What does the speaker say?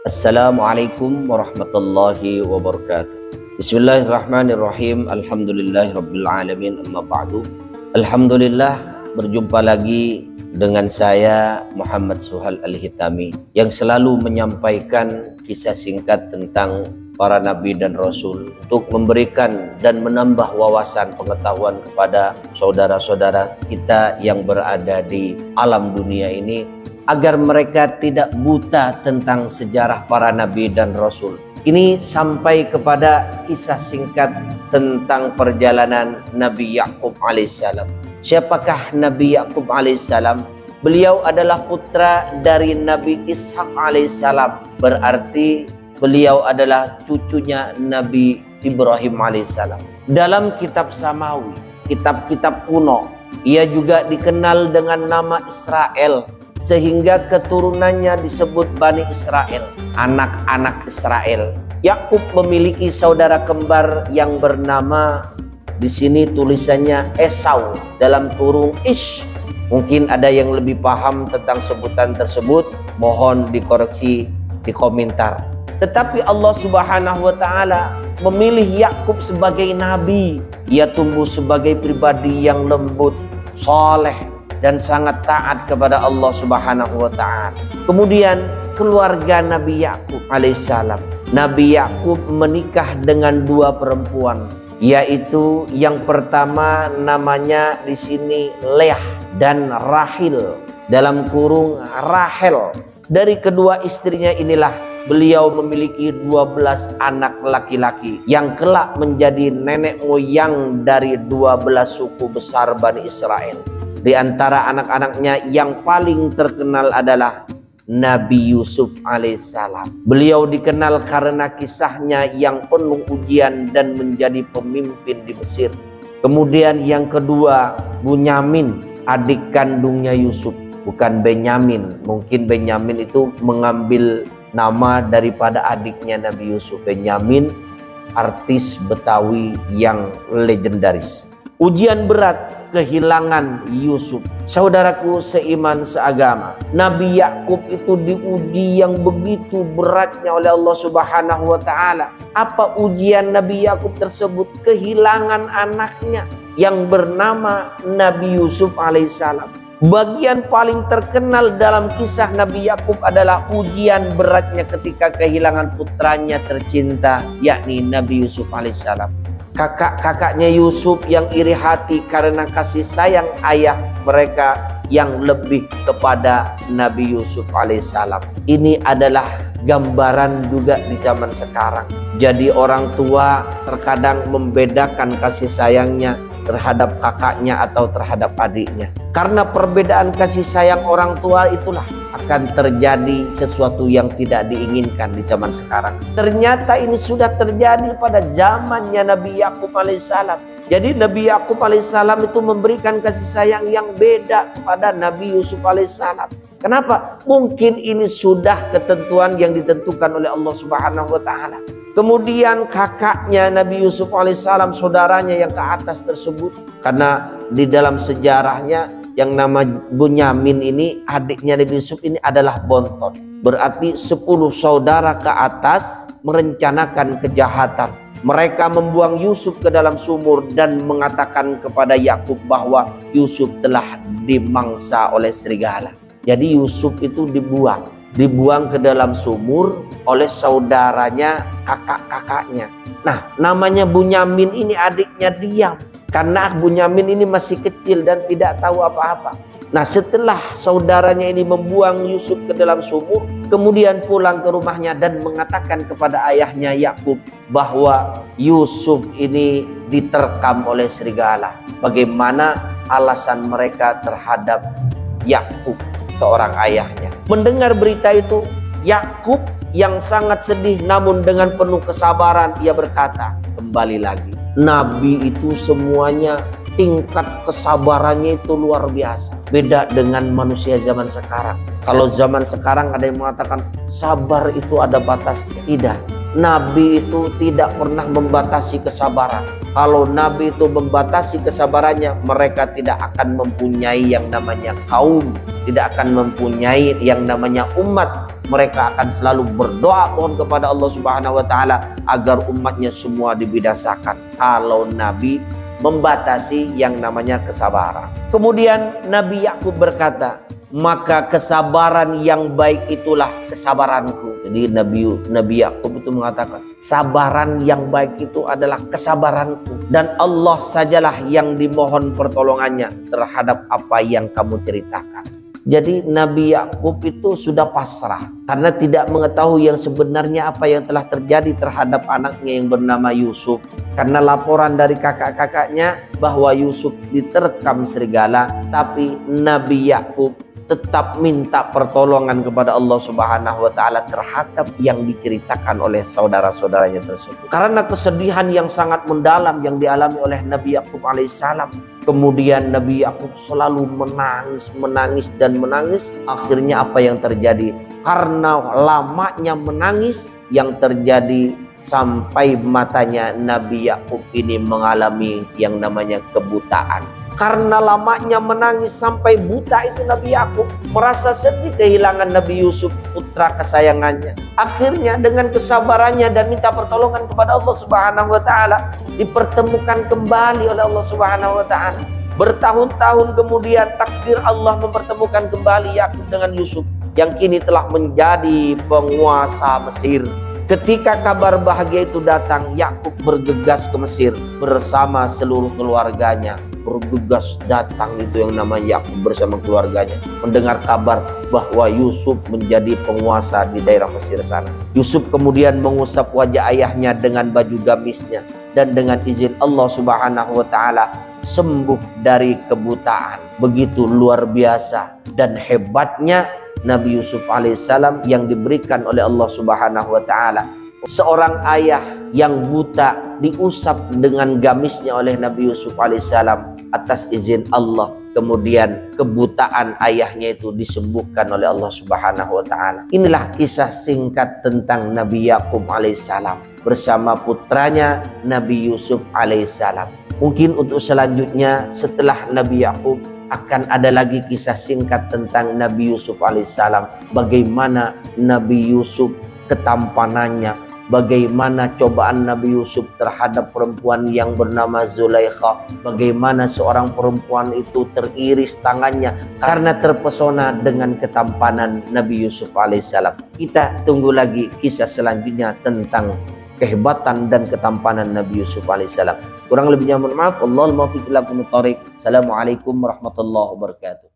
Assalamualaikum warahmatullahi wabarakatuh. Bismillahirrahmanirrahim. Alhamdulillahirabbil alamin. Amma ba'du. Alhamdulillah, berjumpa lagi dengan saya Muhammad Suhal Al-Hitami yang selalu menyampaikan kisah singkat tentang para nabi dan rasul untuk memberikan dan menambah wawasan pengetahuan kepada saudara-saudara kita yang berada di alam dunia ini, agar mereka tidak buta tentang sejarah para nabi dan rasul. Ini sampai kepada kisah singkat tentang perjalanan Nabi Yakub alaihissalam. Siapakah Nabi Yakub alaihissalam? Beliau adalah putra dari Nabi Ishak alaihissalam. Berarti beliau adalah cucunya Nabi Ibrahim alaihissalam. Dalam kitab Samawi, kitab-kitab kuno, ia juga dikenal dengan nama Israel, sehingga keturunannya disebut Bani Israel, anak-anak Israel. Yakub memiliki saudara kembar yang bernama, di sini tulisannya Esau dalam kurung Ish. Mungkin ada yang lebih paham tentang sebutan tersebut, mohon dikoreksi di komentar. Tetapi Allah Subhanahu wa taala memilih Yakub sebagai nabi. Ia tumbuh sebagai pribadi yang lembut, saleh, dan sangat taat kepada Allah Subhanahu wa taala. Kemudian keluarga Nabi Yakub alaihissalam. Nabi Yakub menikah dengan dua perempuan, yaitu yang pertama namanya di sini Leah dan Rahil, dalam kurung Rahel. Dari kedua istrinya inilah beliau memiliki 12 anak laki-laki yang kelak menjadi nenek moyang dari 12 suku besar Bani Israel. Di antara anak-anaknya yang paling terkenal adalah Nabi Yusuf alaihissalam. Beliau dikenal karena kisahnya yang penuh ujian dan menjadi pemimpin di Mesir. Kemudian yang kedua, Bunyamin, adik kandungnya Yusuf. Bukan Benyamin. Mungkin Benyamin itu mengambil nama daripada adiknya Nabi Yusuf. Benyamin, artis Betawi yang legendaris. Ujian berat, kehilangan Yusuf. Saudaraku seiman seagama, Nabi Yakub itu diuji yang begitu beratnya oleh Allah Subhanahu wa taala. Apa ujian Nabi Yakub tersebut? Kehilangan anaknya yang bernama Nabi Yusuf alaihissalam. Bagian paling terkenal dalam kisah Nabi Yakub adalah ujian beratnya ketika kehilangan putranya tercinta, yakni Nabi Yusuf alaihissalam. Kakak-kakaknya Yusuf yang iri hati karena kasih sayang ayah mereka yang lebih kepada Nabi Yusuf alaihissalam. Ini adalah gambaran juga di zaman sekarang. Jadi orang tua terkadang membedakan kasih sayangnya terhadap kakaknya atau terhadap adiknya. Karena perbedaan kasih sayang orang tua itulah akan terjadi sesuatu yang tidak diinginkan di zaman sekarang. Ternyata ini sudah terjadi pada zamannya Nabi Yakub alaihissalam. Jadi Nabi Yakub alaihissalam itu memberikan kasih sayang yang beda kepada Nabi Yusuf alaihissalam. Kenapa? Mungkin ini sudah ketentuan yang ditentukan oleh Allah Subhanahu wa taala. Kemudian kakaknya Nabi Yusuf alaihissalam, saudaranya yang ke atas tersebut, karena di dalam sejarahnya yang nama Bunyamin ini, adiknya Nabi Yusuf ini adalah bontot. Berarti 10 saudara ke atas merencanakan kejahatan. Mereka membuang Yusuf ke dalam sumur dan mengatakan kepada Yakub bahwa Yusuf telah dimangsa oleh serigala. Jadi Yusuf itu dibuang ke dalam sumur oleh saudaranya, kakak-kakaknya. Nah, namanya Bunyamin ini adiknya diam karena Bunyamin ini masih kecil dan tidak tahu apa-apa. Nah, setelah saudaranya ini membuang Yusuf ke dalam sumur, kemudian pulang ke rumahnya dan mengatakan kepada ayahnya Yakub bahwa Yusuf ini diterkam oleh serigala. Bagaimana alasan mereka terhadap Yakub, seorang ayahnya? Mendengar berita itu, Yakub yang sangat sedih namun dengan penuh kesabaran ia berkata, kembali lagi, nabi itu semuanya tingkat kesabarannya itu luar biasa. Beda dengan manusia zaman sekarang. Kalau zaman sekarang ada yang mengatakan sabar itu ada batasnya. Tidak. Nabi itu tidak pernah membatasi kesabaran. Kalau Nabi itu membatasi kesabarannya, mereka tidak akan mempunyai yang namanya kaum, tidak akan mempunyai yang namanya umat. mereka akan selalu berdoa mohon kepada Allah Subhanahu wa taala agar umatnya semua dibinasakan. Kalau Nabi membatasi yang namanya kesabaran. Kemudian Nabi Yakub berkata, maka kesabaran yang baik itulah kesabaranku. Jadi Nabi Yakub itu mengatakan, sabaran yang baik itu adalah kesabaranku, dan Allah sajalah yang dimohon pertolongannya terhadap apa yang kamu ceritakan. Jadi Nabi Yakub itu sudah pasrah karena tidak mengetahui yang sebenarnya apa yang telah terjadi terhadap anaknya yang bernama Yusuf. Karena laporan dari kakak-kakaknya bahwa Yusuf diterkam serigala, tapi Nabi Yakub tetap minta pertolongan kepada Allah Subhanahu wa taala terhadap yang diceritakan oleh saudara-saudaranya tersebut. Karena kesedihan yang sangat mendalam yang dialami oleh Nabi Yakub alaihissalam. Kemudian Nabi Yakub selalu menangis dan menangis. Akhirnya apa yang terjadi? Karena lamanya menangis yang terjadi sampai matanya Nabi Yakub ini mengalami yang namanya kebutaan. Karena lamanya menangis sampai buta itu Nabi Yakub merasa sedih kehilangan Nabi Yusuf, putra kesayangannya. Akhirnya dengan kesabarannya dan minta pertolongan kepada Allah Subhanahu wa taala, dipertemukan kembali oleh Allah Subhanahu wa taala. Bertahun-tahun kemudian takdir Allah mempertemukan kembali Yakub dengan Yusuf yang kini telah menjadi penguasa Mesir. Ketika kabar bahagia itu datang, Yakub bergegas ke Mesir bersama seluruh keluarganya. Bergegas datang itu yang namanya Yakub bersama keluarganya, mendengar kabar bahwa Yusuf menjadi penguasa di daerah Mesir sana. Yusuf kemudian mengusap wajah ayahnya dengan baju gamisnya, dan dengan izin Allah Subhanahu wa taala sembuh dari kebutaan. Begitu luar biasa dan hebatnya Nabi Yusuf alaihissalam yang diberikan oleh Allah Subhanahu wa taala. Seorang ayah yang buta diusap dengan gamisnya oleh Nabi Yusuf alaihissalam atas izin Allah. Kemudian kebutaan ayahnya itu disembuhkan oleh Allah Subhanahu wa taala. Inilah kisah singkat tentang Nabi Yakub alaihissalam bersama putranya Nabi Yusuf alaihissalam. Mungkin untuk selanjutnya setelah Nabi Yakub akan ada lagi kisah singkat tentang Nabi Yusuf alaihissalam. Bagaimana Nabi Yusuf ketampanannya, bagaimana cobaan Nabi Yusuf terhadap perempuan yang bernama Zulaikha, bagaimana seorang perempuan itu teriris tangannya karena terpesona dengan ketampanan Nabi Yusuf alaihissalam. Kita tunggu lagi kisah selanjutnya tentang kehebatan dan ketampanan Nabi Yusuf alaihissalam. Kurang lebihnya mohon maaf. Wallahul muwaffiq ila aqwamit thoriq. Assalamualaikum warahmatullahi wabarakatuh.